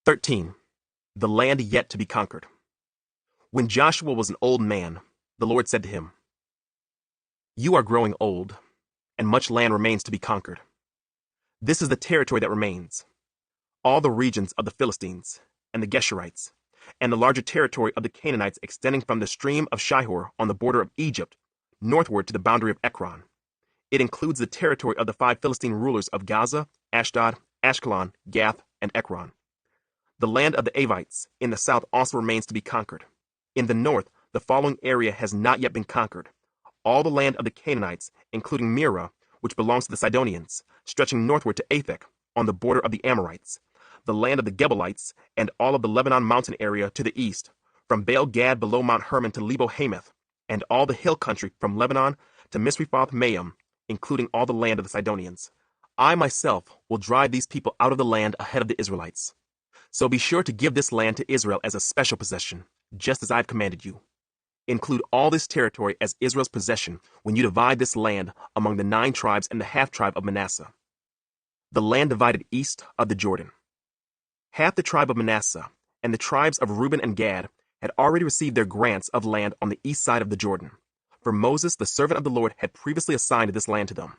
13. The land yet to be conquered. When Joshua was an old man, the Lord said to him, "You are growing old, and much land remains to be conquered. This is the territory that remains: all the regions of the Philistines, and the Geshurites, and the larger territory of the Canaanites extending from the stream of Shihor on the border of Egypt northward to the boundary of Ekron. It includes the territory of the 5 Philistine rulers of Gaza, Ashdod, Ashkelon, Gath, and Ekron. The land of the Avites in the south also remains to be conquered. In the north, the following area has not yet been conquered: all the land of the Canaanites, including Mearah, which belongs to the Sidonians, stretching northward to Aphek, on the border of the Amorites, the land of the Gebalites, and all of the Lebanon mountain area to the east, from Baal Gad below Mount Hermon to Lebo Hamath, and all the hill country from Lebanon to Misrephoth Maim, including all the land of the Sidonians. I myself will drive these people out of the land ahead of the Israelites. So be sure to give this land to Israel as a special possession, just as I have commanded you. Include all this territory as Israel's possession when you divide this land among the 9 tribes and the half-tribe of Manasseh." The land divided east of the Jordan. Half the tribe of Manasseh and the tribes of Reuben and Gad had already received their grants of land on the east side of the Jordan, for Moses, the servant of the Lord, had previously assigned this land to them.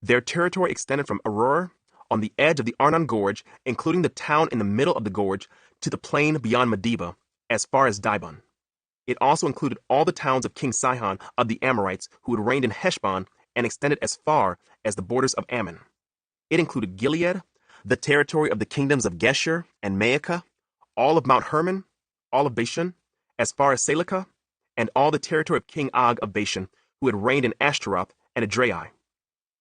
Their territory extended from Aroer on the edge of the Arnon Gorge, including the town in the middle of the gorge, to the plain beyond Medeba, as far as Dibon. It also included all the towns of King Sihon of the Amorites, who had reigned in Heshbon, and extended as far as the borders of Ammon. It included Gilead, the territory of the kingdoms of Geshur and Maacah, all of Mount Hermon, all of Bashan, as far as Salecah, and all the territory of King Og of Bashan, who had reigned in Ashtaroth and Edrei.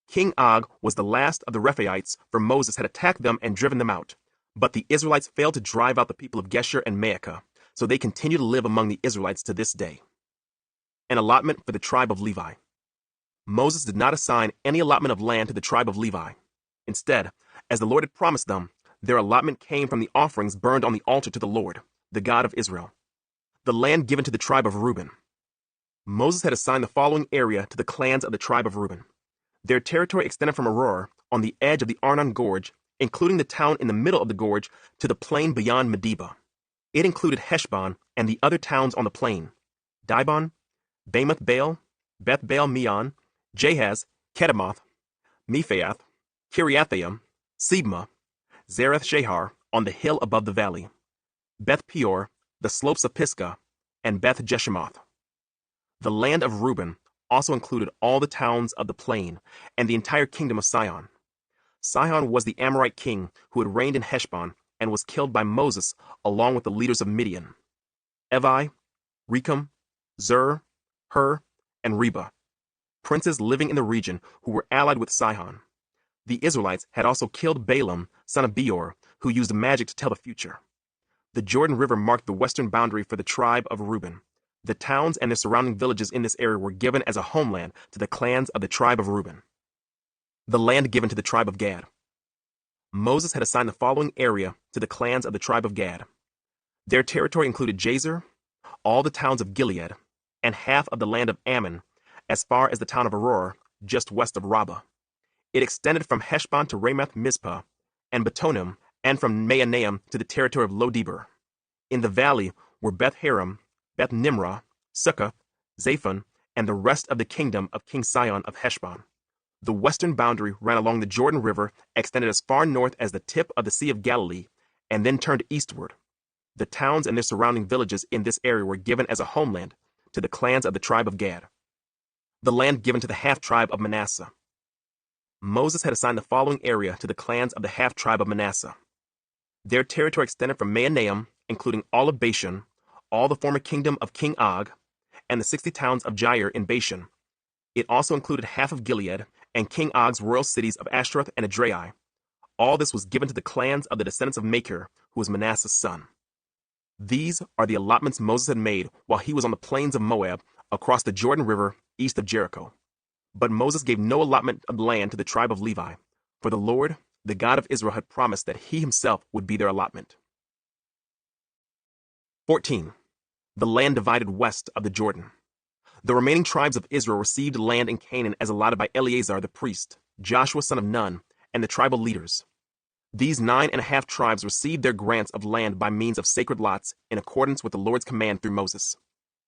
King Og was the last of the Rephaites, for Moses had attacked them and driven them out. But the Israelites failed to drive out the people of Geshur and Maacah, so they continue to live among the Israelites to this day. An allotment for the tribe of Levi. Moses did not assign any allotment of land to the tribe of Levi. Instead, as the Lord had promised them, their allotment came from the offerings burned on the altar to the Lord, the God of Israel. The land given to the tribe of Reuben. Moses had assigned the following area to the clans of the tribe of Reuben. Their territory extended from Aroer on the edge of the Arnon Gorge, including the town in the middle of the gorge, to the plain beyond Medeba. It included Heshbon and the other towns on the plain: Dibon, Bamoth Baal, Beth Baal Meon, Jahaz, Kedemoth, Mephaath, Kiriathaim, Sibmah, Zareth Shahar on the hill above the valley, Beth Peor, the slopes of Pisgah, and Beth Jeshimoth. The land of Reuben also included all the towns of the plain and the entire kingdom of Sihon. Sihon was the Amorite king who had reigned in Heshbon and was killed by Moses along with the leaders of Midian: Evi, Rechem, Zur, Hur, and Reba, princes living in the region who were allied with Sihon. The Israelites had also killed Balaam, son of Beor, who used magic to tell the future. The Jordan River marked the western boundary for the tribe of Reuben. The towns and their surrounding villages in this area were given as a homeland to the clans of the tribe of Reuben. The land given to the tribe of Gad. Moses had assigned the following area to the clans of the tribe of Gad. Their territory included Jazer, all the towns of Gilead, and half of the land of Ammon, as far as the town of Aroer, just west of Rabbah. It extended from Heshbon to Ramath Mizpah and Betonim, and from Mahanaim to the territory of Lo-debar. In the valley were Beth Haram, Beth Nimrah, Succoth, Zaphon, and the rest of the kingdom of King Sihon of Heshbon. The western boundary ran along the Jordan River, extended as far north as the tip of the Sea of Galilee, and then turned eastward. The towns and their surrounding villages in this area were given as a homeland to the clans of the tribe of Gad. The land given to the half-tribe of Manasseh. Moses had assigned the following area to the clans of the half-tribe of Manasseh. Their territory extended from Mahanaim, including all of Bashan, all the former kingdom of King Og, and the 60 towns of Jair in Bashan. It also included half of Gilead and King Og's royal cities of Ashtaroth and Edrei. All this was given to the clans of the descendants of Machir, who was Manasseh's son. These are the allotments Moses had made while he was on the plains of Moab, across the Jordan River, east of Jericho. But Moses gave no allotment of land to the tribe of Levi, for the Lord, the God of Israel, had promised that he himself would be their allotment. 14. The land divided west of the Jordan. The remaining tribes of Israel received land in Canaan as allotted by Eleazar the priest, Joshua son of Nun, and the tribal leaders. These 9.5 tribes received their grants of land by means of sacred lots in accordance with the Lord's command through Moses.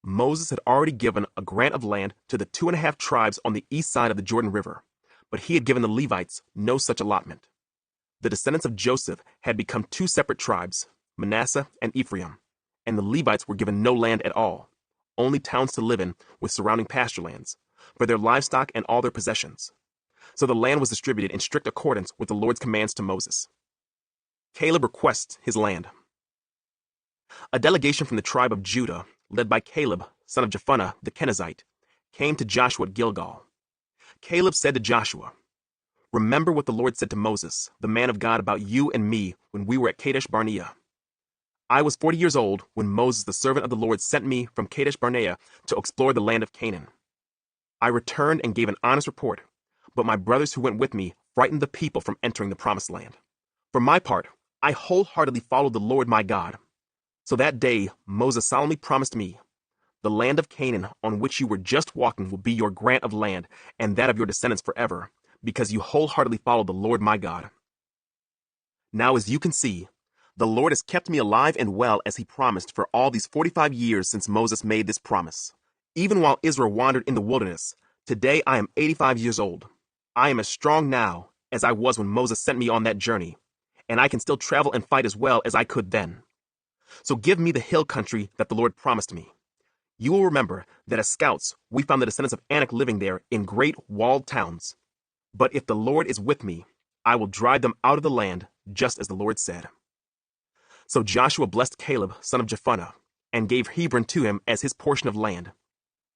Moses had already given a grant of land to the 2.5 tribes on the east side of the Jordan River, but he had given the Levites no such allotment. The descendants of Joseph had become 2 separate tribes, Manasseh and Ephraim, and the Levites were given no land at all, only towns to live in with surrounding pasture lands, for their livestock and all their possessions. So the land was distributed in strict accordance with the Lord's commands to Moses. Caleb requests his land. A delegation from the tribe of Judah, led by Caleb, son of Jephunneh the Kenizzite, came to Joshua at Gilgal. Caleb said to Joshua, "Remember what the Lord said to Moses, the man of God, about you and me when we were at Kadesh Barnea. I was 40 years old when Moses, the servant of the Lord, sent me from Kadesh Barnea to explore the land of Canaan. I returned and gave an honest report, but my brothers who went with me frightened the people from entering the promised land. For my part, I wholeheartedly followed the Lord my God. So that day Moses solemnly promised me, 'The land of Canaan on which you were just walking will be your grant of land and that of your descendants forever, because you wholeheartedly followed the Lord my God.' Now, as you can see, the Lord has kept me alive and well as he promised for all these 45 years since Moses made this promise. Even while Israel wandered in the wilderness, today I am 85 years old. I am as strong now as I was when Moses sent me on that journey, and I can still travel and fight as well as I could then. So give me the hill country that the Lord promised me. You will remember that as scouts, we found the descendants of Anak living there in great walled towns. But if the Lord is with me, I will drive them out of the land, just as the Lord said." So Joshua blessed Caleb, son of Jephunneh, and gave Hebron to him as his portion of land.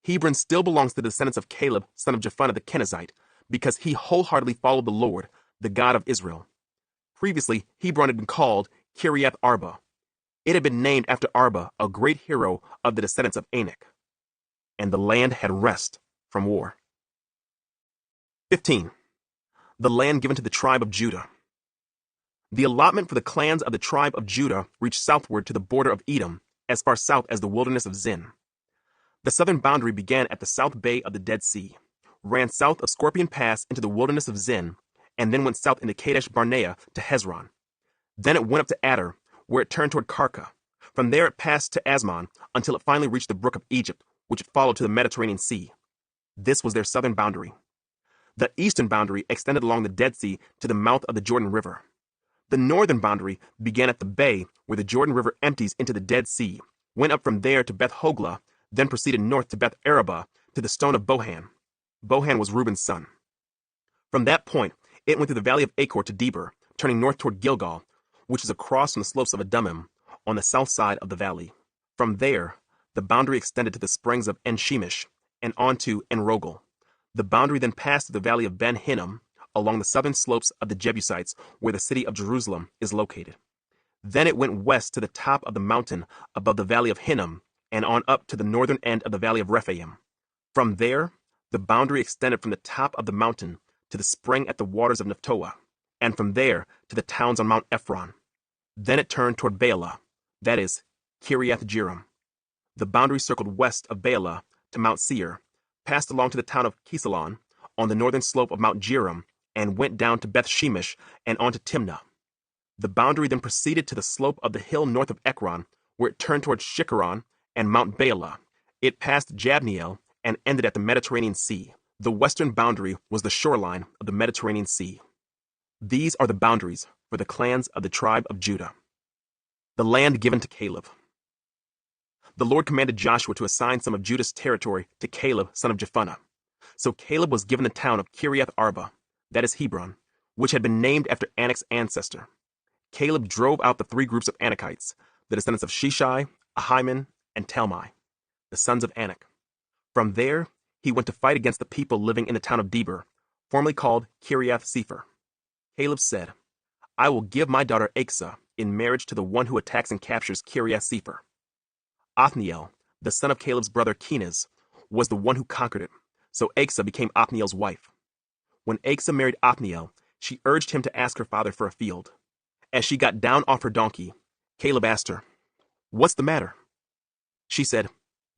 Hebron still belongs to the descendants of Caleb, son of Jephunneh the Kenizzite, because he wholeheartedly followed the Lord, the God of Israel. Previously, Hebron had been called Kiriath Arba. It had been named after Arba, a great hero of the descendants of Anak. And the land had rest from war. 15. The land given to the tribe of Judah. The allotment for the clans of the tribe of Judah reached southward to the border of Edom, as far south as the wilderness of Zin. The southern boundary began at the south bay of the Dead Sea, ran south of Scorpion Pass into the wilderness of Zin, and then went south into Kadesh Barnea to Hezron. Then it went up to Adar, where it turned toward Karka. From there it passed to Asmon until it finally reached the brook of Egypt, which it followed to the Mediterranean Sea. This was their southern boundary. The eastern boundary extended along the Dead Sea to the mouth of the Jordan River. The northern boundary began at the bay where the Jordan River empties into the Dead Sea, went up from there to Beth Hoglah, then proceeded north to Beth Arabah to the stone of Bohan. Bohan was Reuben's son. From that point, it went through the valley of Achor to Debir, turning north toward Gilgal, which is across from the slopes of Adumim, on the south side of the valley. From there, the boundary extended to the springs of En-Shemesh and on to En-Rogel. The boundary then passed through the valley of Ben Hinnom, along the southern slopes of the Jebusites, where the city of Jerusalem is located. Then it went west to the top of the mountain above the valley of Hinnom, and on up to the northern end of the valley of Rephaim. From there, the boundary extended from the top of the mountain to the spring at the waters of Nephtoah, and from there to the towns on Mount Ephron. Then it turned toward Baalah, that is, Kiriath Jearim. The boundary circled west of Baalah to Mount Seir, passed along to the town of Kesalon on the northern slope of Mount Jearim, and went down to Beth Shemesh and on to Timnah. The boundary then proceeded to the slope of the hill north of Ekron, where it turned toward Shikkeron and Mount Baalah. It passed Jabneel and ended at the Mediterranean Sea. The western boundary was the shoreline of the Mediterranean Sea. These are the boundaries for the clans of the tribe of Judah. The land given to Caleb. The Lord commanded Joshua to assign some of Judah's territory to Caleb, son of Jephunneh. So Caleb was given the town of Kiriath Arba, that is Hebron, which had been named after Anak's ancestor. Caleb drove out the 3 groups of Anakites, the descendants of Sheshai, Ahiman, and Talmai, the sons of Anak. From there, he went to fight against the people living in the town of Debir, formerly called Kiriath Sepher. Caleb said, "I will give my daughter Achsah in marriage to the one who attacks and captures Kiriath Sepher." Othniel, the son of Caleb's brother Kenaz, was the one who conquered it, so Achsah became Othniel's wife. When Achsah married Othniel, she urged him to ask her father for a field. As she got down off her donkey, Caleb asked her, "What's the matter?" She said,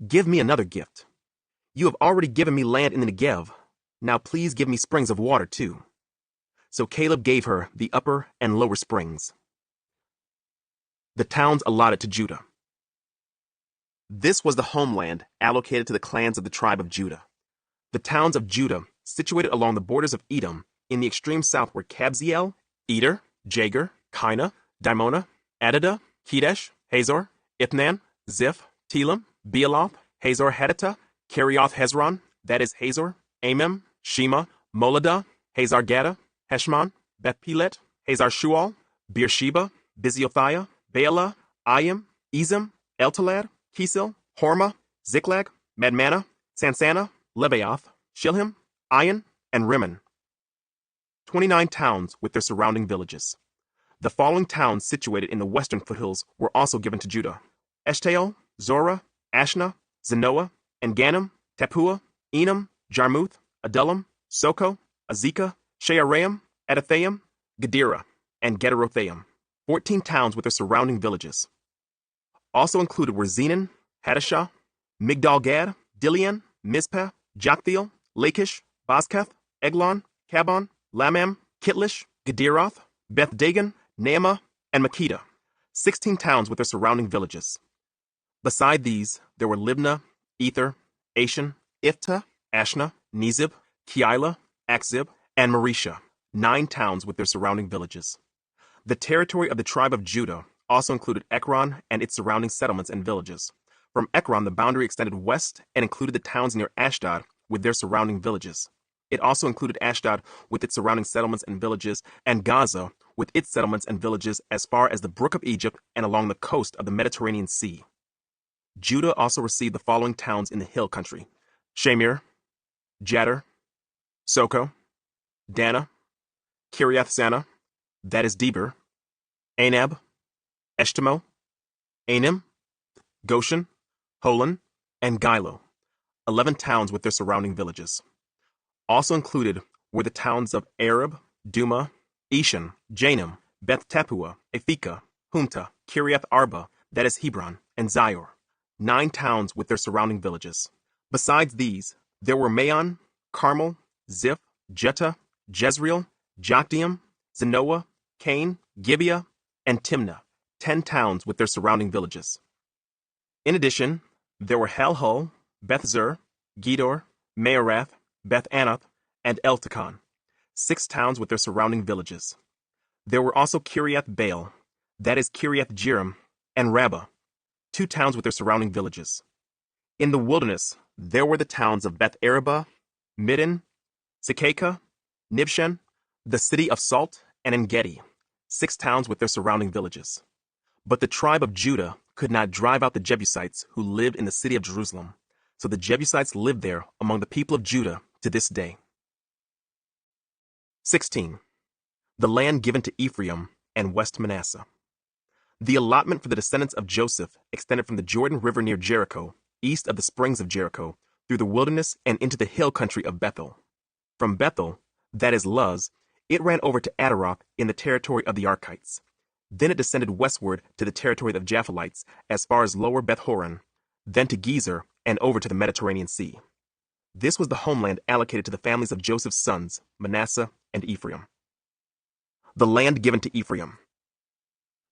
"Give me another gift. You have already given me land in the Negev. Now please give me springs of water too." So Caleb gave her the upper and lower springs. The towns allotted to Judah. This was the homeland allocated to the clans of the tribe of Judah. The towns of Judah, situated along the borders of Edom, in the extreme south were Kabzeel, Eder, Jagur, Kinah, Dimona, Adada, Kedesh, Hazor, Ithnan, Ziph, Telam, Bealoth, Hazor Hadattah, Kerioth Hezron, that is Hazor, Amem, Shema, Moladah, Hazar Gaddah, Heshmon, Beth Pelet, Hazar Shual, Beersheba, Biziothiah, Baalah, Ayim, Ezem, Eltalad, Kisil, Hormah, Ziklag, Madmannah, Sansannah, Lebaoth, Shilhim, Ayin, and Rimmon. 29 towns with their surrounding villages. The following towns situated in the western foothills were also given to Judah: Eshtaol, Zorah, Ashna, Zanoah, En-Gannim, Tappuah, Enam, Jarmuth, Adullam, Soko, Azekah, Shearaim, Adathaim, Gedera, and Gederothaim. 14 towns with their surrounding villages. Also included were Zenon, Hadashah, Migdal-Gad, Dilean, Mizpah, Joktheel, Lachish, Bozkath, Eglon, Kabon, Lamam, Kitlish, Gederoth, Beth Dagon, Naamah, and Makkedah. 16 towns with their surrounding villages. Beside these, there were Libnah, Ether, Ashan, Iftah, Ashna, Nezib, Keilah, Achzib, and Mareshah. 9 towns with their surrounding villages. The territory of the tribe of Judah also included Ekron and its surrounding settlements and villages. From Ekron, the boundary extended west and included the towns near Ashdod with their surrounding villages. It also included Ashdod with its surrounding settlements and villages, and Gaza with its settlements and villages as far as the brook of Egypt and along the coast of the Mediterranean Sea. Judah also received the following towns in the hill country: Shamir, Jattir, Soko, Dana, Kiriath-Sanah, that is Debir, Anab, Eshtemoh, Anim, Goshen, Holon, and Gilo. 11 towns with their surrounding villages. Also included were the towns of Arab, Duma, Eshan, Janim, Beth Tappuah, Aphekah, Humta, Kiriath Arba, that is Hebron, and Zior. 9 towns with their surrounding villages. Besides these, there were Maon, Carmel, Ziph, Juttah, Jezreel, Jokdeam, Zanoah, Cain, Gibeah, and Timnah. 10 towns with their surrounding villages. In addition, there were Halhul, Beth-Zur, Gedor, Maarath, Beth-Anath, and Eltekon. 6 towns with their surrounding villages. There were also Kiriath Baal, that is Kiriath Jearim, and Rabbah, 2 towns with their surrounding villages. In the wilderness, there were the towns of Beth Arabah, Middin, Sekakah, Nibshan, the city of Salt, and En-Gedi, 6 towns with their surrounding villages. But the tribe of Judah could not drive out the Jebusites who lived in the city of Jerusalem, so the Jebusites lived there among the people of Judah to this day. 16. The land given to Ephraim and West Manasseh. The allotment for the descendants of Joseph extended from the Jordan River near Jericho, east of the springs of Jericho, through the wilderness and into the hill country of Bethel. From Bethel, that is Luz, it ran over to Ataroth in the territory of the Arkites. Then it descended westward to the territory of Japhilites as far as lower Beth-horon, then to Gezer and over to the Mediterranean Sea. This was the homeland allocated to the families of Joseph's sons, Manasseh and Ephraim. The land given to Ephraim.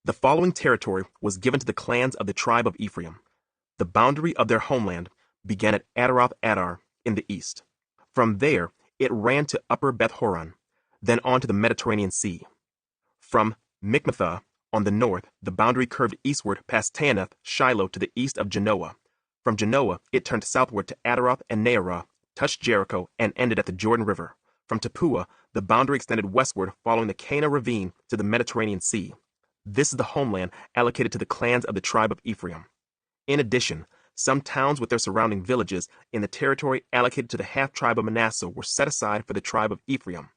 The following territory was given to the clans of the tribe of Ephraim. The boundary of their homeland began at Ataroth Adar in the east. From there, it ran to upper Beth-horon, then on to the Mediterranean Sea. From Mikmethah on the north, the boundary curved eastward past Taanath Shiloh to the east of Janoah. From Janoah, it turned southward to Ataroth and Naarah, touched Jericho, and ended at the Jordan River. From Tappuah, the boundary extended westward following the Cana ravine to the Mediterranean Sea. This is the homeland allocated to the clans of the tribe of Ephraim. In addition, some towns with their surrounding villages in the territory allocated to the half-tribe of Manasseh were set aside for the tribe of Ephraim.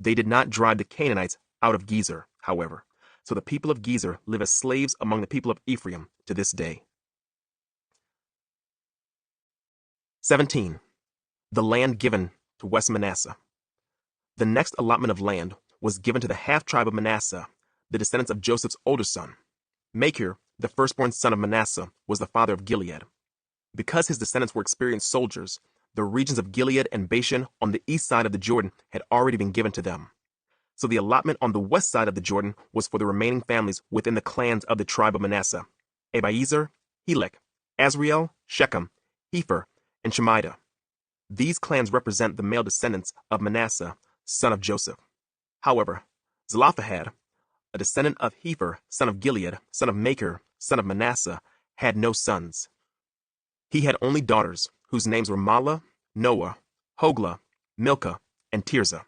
They did not drive the Canaanites out of Gezer, however, so the people of Gezer live as slaves among the people of Ephraim to this day. 17. The land given to West Manasseh. The next allotment of land was given to the half-tribe of Manasseh, the descendants of Joseph's older son. Machir, the firstborn son of Manasseh, was the father of Gilead. Because his descendants were experienced soldiers, the regions of Gilead and Bashan on the east side of the Jordan had already been given to them. So the allotment on the west side of the Jordan was for the remaining families within the clans of the tribe of Manasseh: Abiezer, Helek, Azriel, Shechem, Hepher, and Shemida. These clans represent the male descendants of Manasseh, son of Joseph. However, Zelophehad, a descendant of Hepher, son of Gilead, son of Machir, son of Manasseh, had no sons. He had only daughters, whose names were Mahlah, Noah, Hoglah, Milcah, and Tirzah.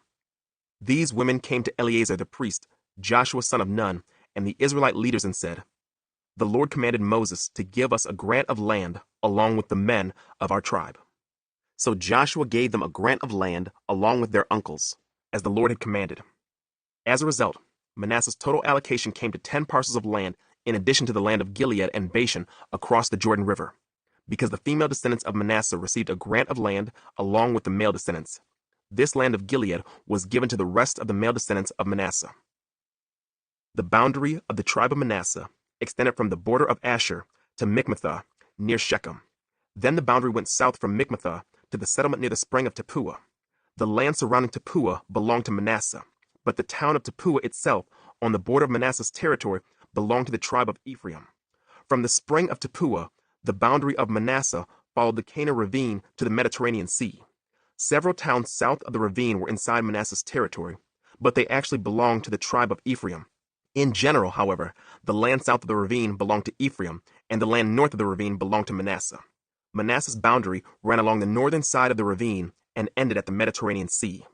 These women came to Eleazar the priest, Joshua son of Nun, and the Israelite leaders and said, "The Lord commanded Moses to give us a grant of land along with the men of our tribe." So Joshua gave them a grant of land along with their uncles, as the Lord had commanded. As a result, Manasseh's total allocation came to 10 parcels of land in addition to the land of Gilead and Bashan across the Jordan River, because the female descendants of Manasseh received a grant of land along with the male descendants. This land of Gilead was given to the rest of the male descendants of Manasseh. The boundary of the tribe of Manasseh extended from the border of Asher to Michmethah near Shechem. Then the boundary went south from Michmethah to the settlement near the spring of Tappuah. The land surrounding Tappuah belonged to Manasseh, but the town of Tappuah itself, on the border of Manasseh's territory, belonged to the tribe of Ephraim. From the spring of Tappuah, the boundary of Manasseh followed the Kana ravine to the Mediterranean Sea. Several towns south of the ravine were inside Manasseh's territory, but they actually belonged to the tribe of Ephraim. In general, however, the land south of the ravine belonged to Ephraim, and the land north of the ravine belonged to Manasseh. Manasseh's boundary ran along the northern side of the ravine and ended at the Mediterranean Sea.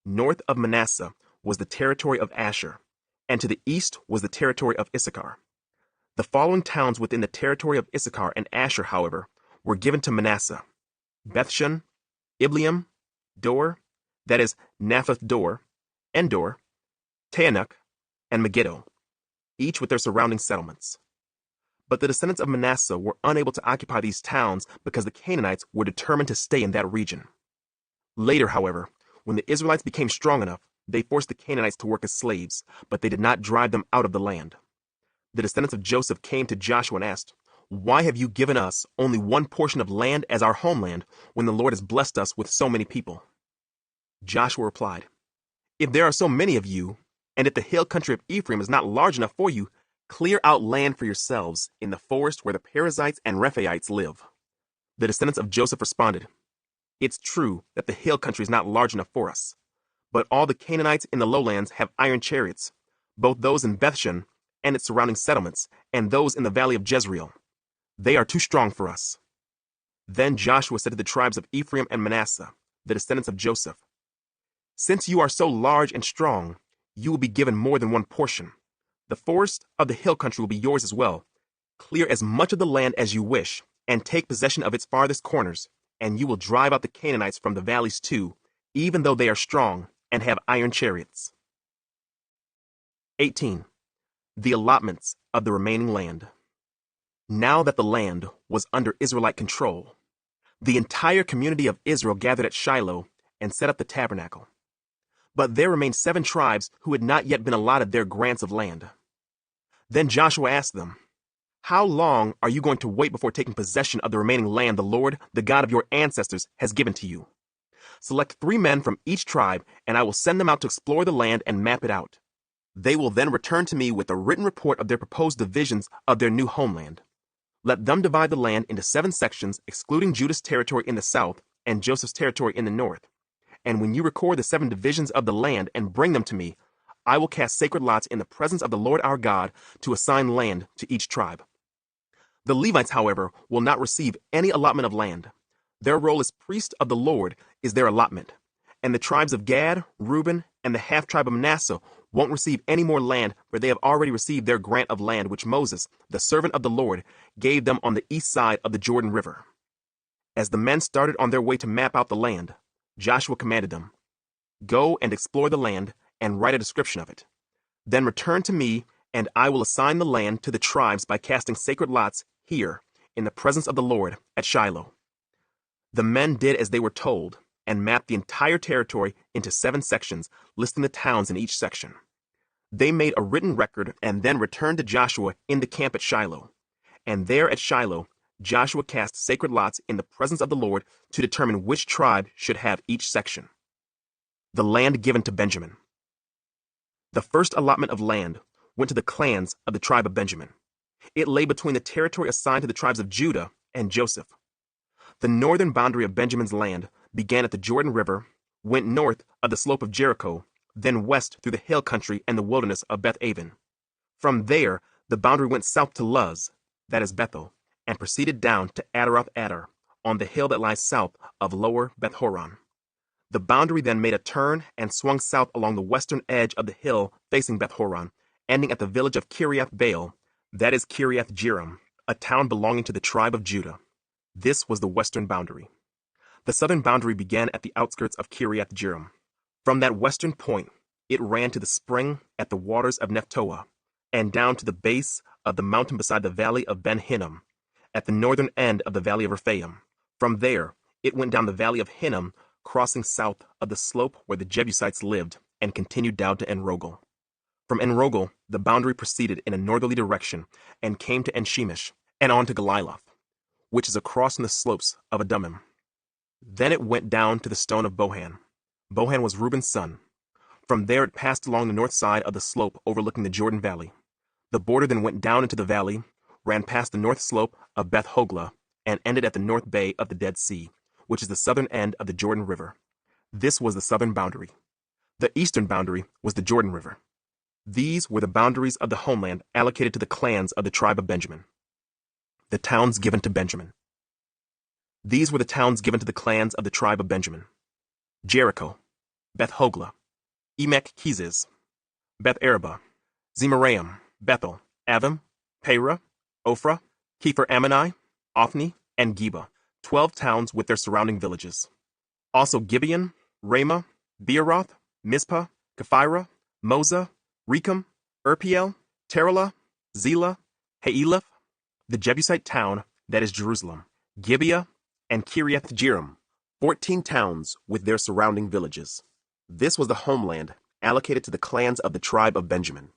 North of Manasseh was the territory of Asher, and to the east was the territory of Issachar. The following towns within the territory of Issachar and Asher, however, were given to Manasseh: Bethshan, Ibleam, Dor, that is, Naphath Dor, Endor, Taanach, and Megiddo, each with their surrounding settlements. But the descendants of Manasseh were unable to occupy these towns because the Canaanites were determined to stay in that region. Later, however, when the Israelites became strong enough, they forced the Canaanites to work as slaves, but they did not drive them out of the land. The descendants of Joseph came to Joshua and asked, "Why have you given us only one portion of land as our homeland when the Lord has blessed us with so many people?" Joshua replied, "If there are so many of you, and if the hill country of Ephraim is not large enough for you, clear out land for yourselves in the forest where the Perizzites and Rephaites live." The descendants of Joseph responded, "It's true that the hill country is not large enough for us, but all the Canaanites in the lowlands have iron chariots, both those in Bethshan and its surrounding settlements, and those in the valley of Jezreel. They are too strong for us." Then Joshua said to the tribes of Ephraim and Manasseh, the descendants of Joseph, "Since you are so large and strong, you will be given more than one portion. The forest of the hill country will be yours as well. Clear as much of the land as you wish, and take possession of its farthest corners, and you will drive out the Canaanites from the valleys too, even though they are strong and have iron chariots." 18. The allotments of the remaining land. Now that the land was under Israelite control, the entire community of Israel gathered at Shiloh and set up the tabernacle. But there remained 7 tribes who had not yet been allotted their grants of land. Then Joshua asked them, "How long are you going to wait before taking possession of the remaining land the Lord, the God of your ancestors, has given to you? Select 3 men from each tribe, and I will send them out to explore the land and map it out. They will then return to me with a written report of their proposed divisions of their new homeland. Let them divide the land into 7 sections, excluding Judah's territory in the south and Joseph's territory in the north. And when you record the 7 divisions of the land and bring them to me, I will cast sacred lots in the presence of the Lord our God to assign land to each tribe. The Levites, however, will not receive any allotment of land. Their role as priests of the Lord is their allotment. And the tribes of Gad, Reuben, and the half-tribe of Manasseh won't receive any more land, for they have already received their grant of land which Moses, the servant of the Lord, gave them on the east side of the Jordan River." As the men started on their way to map out the land, Joshua commanded them, "Go and explore the land and write a description of it. Then return to me, and I will assign the land to the tribes by casting sacred lots here in the presence of the Lord at Shiloh." The men did as they were told and mapped the entire territory into 7 sections, listing the towns in each section. They made a written record and then returned to Joshua in the camp at Shiloh. And there at Shiloh, Joshua cast sacred lots in the presence of the Lord to determine which tribe should have each section. The land given to Benjamin. The first allotment of land went to the clans of the tribe of Benjamin. It lay between the territory assigned to the tribes of Judah and Joseph. The northern boundary of Benjamin's land began at the Jordan River, went north of the slope of Jericho, then west through the hill country and the wilderness of Beth-aven. From there, the boundary went south to Luz, that is Bethel, and proceeded down to Adaroth-Adar, on the hill that lies south of lower Beth-horon. The boundary then made a turn and swung south along the western edge of the hill facing Beth-horon, ending at the village of Kiriath-Baal, that is Kiriath-Jearim, a town belonging to the tribe of Judah. This was the western boundary. The southern boundary began at the outskirts of Kiriath-Jearim. From that western point, it ran to the spring at the waters of Nephtoah, and down to the base of the mountain beside the valley of Ben Hinnom, at the northern end of the valley of Rephaim. From there, it went down the valley of Hinnom, crossing south of the slope where the Jebusites lived, and continued down to En-Rogel. From En-Rogel, the boundary proceeded in a northerly direction and came to En-Shemesh, and on to Geliloth, which is across from the slopes of Adummim. Then it went down to the stone of Bohan. Bohan was Reuben's son. From there it passed along the north side of the slope overlooking the Jordan Valley. The border then went down into the valley, ran past the north slope of Beth Hoglah, and ended at the north bay of the Dead Sea, which is the southern end of the Jordan River. This was the southern boundary. The eastern boundary was the Jordan River. These were the boundaries of the homeland allocated to the clans of the tribe of Benjamin. The towns given to Benjamin. These were the towns given to the clans of the tribe of Benjamin: Jericho, Beth Hoglah, Emek Keziz, Beth Arabah, Zemaraim, Bethel, Avim, Perah, Ophrah, Kepher Ammoni, Ophni, and Geba, 12 towns with their surrounding villages. Also Gibeon, Ramah, Beeroth, Mizpah, Kephirah, Moza, Rechem, Irpeel, Taralah, Zelah, Haeleph, the Jebusite town, that is Jerusalem, Gibeah, and Kiriath-Jearim, 14 towns with their surrounding villages. This was the homeland allocated to the clans of the tribe of Benjamin.